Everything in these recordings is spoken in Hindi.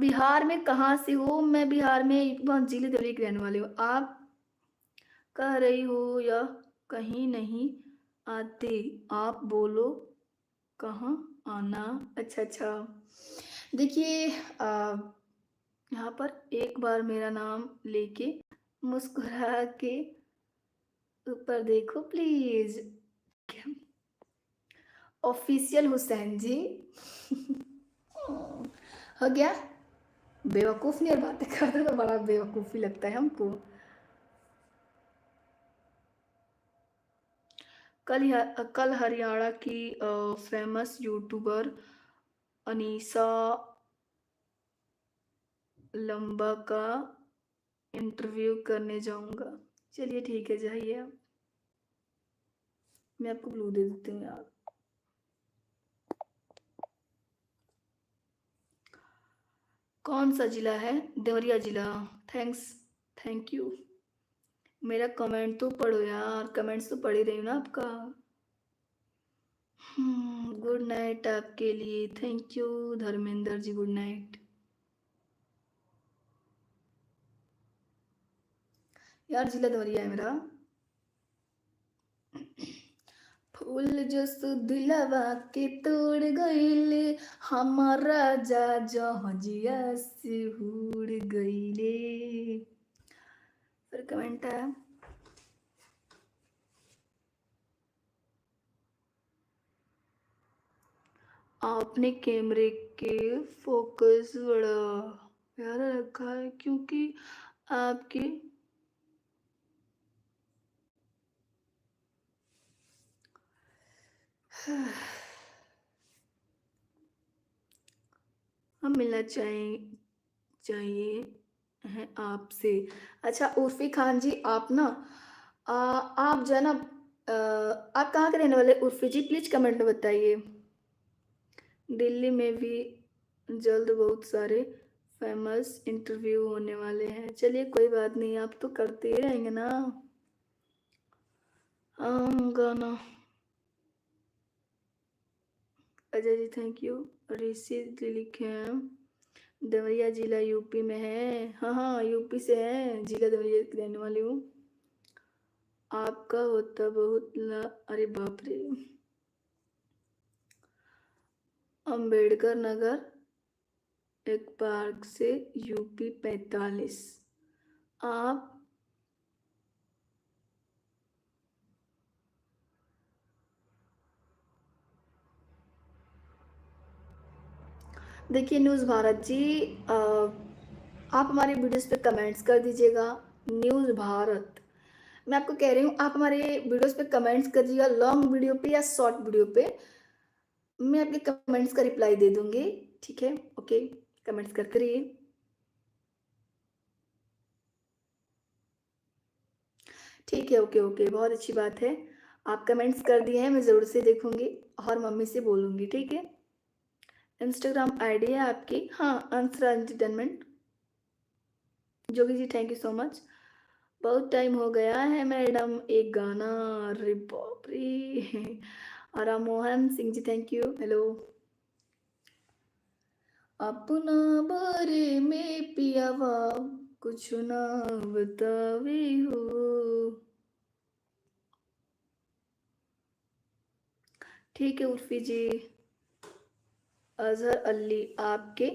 बिहार में कहाँ से हो? मैं बिहार में वहाँ जिले देवरी की रहने वाली हूँ। आप कह रही हो या कहीं नहीं आते? आप बोलो कहाँ आना? अच्छा, अच्छा। देखिए यहाँ पर एक बार मेरा नाम लेके मुस्कुरा के ऊपर देखो प्लीज़। ऑफ़िशियल हुसैन जी। हो गया? बेवकूफ़ नहीं, और बातें करते तो बड़ा बेवकूफ़ी लगता है हमको। कल हरियाणा की फेमस यूट्यूबर अनीसा लंबा का इंटरव्यू करने जाऊंगा। चलिए ठीक है, जाइए आप। मैं आपको ब्लू दे देती हूँ यार। कौन सा जिला है? देवरिया जिला। Thanks, thank you. मेरा कमेंट तो पढ़ो यार, कमेंट्स तो पढ़ ही रही हूँ ना आपका। गुड नाइट आपके लिए। Thank you Dharmendra ji, good night. यार जिला देवरिया है मेरा। फूल जस दिलवा के तोड़ गईले, हमारा जा जहजिया से उड़ गईले। फिर कमेंट है, आपने कैमरे के फोकस बड़ा प्यारा रखा है क्योंकि आपकी हम मिलना चाहिए हैं आपसे। अच्छा उर्फी खान जी, आप ना आप जो है ना आप कहाँ के रहने वाले उर्फी जी? प्लीज कमेंट में बताइए। दिल्ली में भी जल्द बहुत सारे फेमस इंटरव्यू होने वाले हैं। चलिए कोई बात नहीं, आप तो करते ही रहेंगे ना। गाना अजय जी थैंक यू। ऋषि जी लिखे हैं देवरिया जिला यूपी में है। हाँ हाँ यूपी से है, जिला देवरिया की रहने वाली हूँ। आपका होता बहुत अरे बाप रे। अंबेडकर नगर एक पार्क से यूपी 45। आप देखिए न्यूज़ भारत जी, आप हमारे वीडियोस पे कमेंट्स कर दीजिएगा। न्यूज़ भारत, मैं आपको कह रही हूँ आप हमारे वीडियोस पे कमेंट्स कर दीजिएगा, लॉन्ग वीडियो पे या शॉर्ट वीडियो पे। मैं आपके कमेंट्स का रिप्लाई दे दूंगी। ठीक है, ओके, कमेंट्स करते रहिए। ठीक है, ओके ओके, बहुत अच्छी बात है। आप कमेंट्स कर दिए हैं, मैं ज़रूर से देखूंगी और मम्मी से बोलूंगी। ठीक है, इंस्टाग्राम आईडी है आपकी? हाँ, Ansara entertainment. Jogi ji thank you so much. बहुत टाइम हो गया है मैडम, एक गाना। अरे बाप रे। और Mohan Singh ji thank you, hello. अपना बारे में पियावा कुछ ना बतावे हो। ठीक है उर्फी जी। अजहर अली आपके?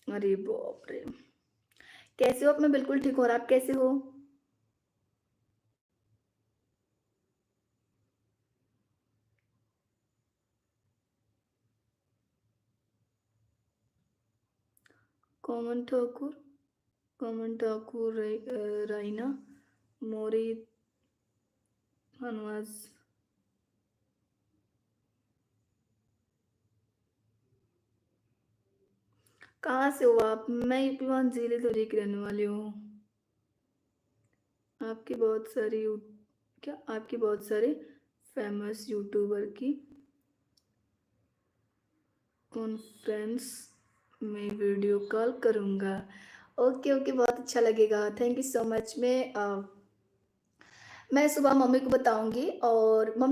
अरे बाप रे, कैसे हो आप? मैं बिल्कुल ठीक हूँ, और आप कैसे हो? कॉमन ठाकुर, कॉमन ठाकुर राइना मोरी हनवाज। कहाँ से हो आप? मैं यूपी वन जिले धुरी की रहने वाली हूँ। आपकी बहुत सारी क्या आपकी बहुत सारे फेमस यूट्यूबर की कॉन्फ्रेंस में वीडियो कॉल करूँगा। ओके ओके, बहुत अच्छा लगेगा, थैंक यू सो मच। मैं सुबह मम्मी को बताऊंगी और मम्मी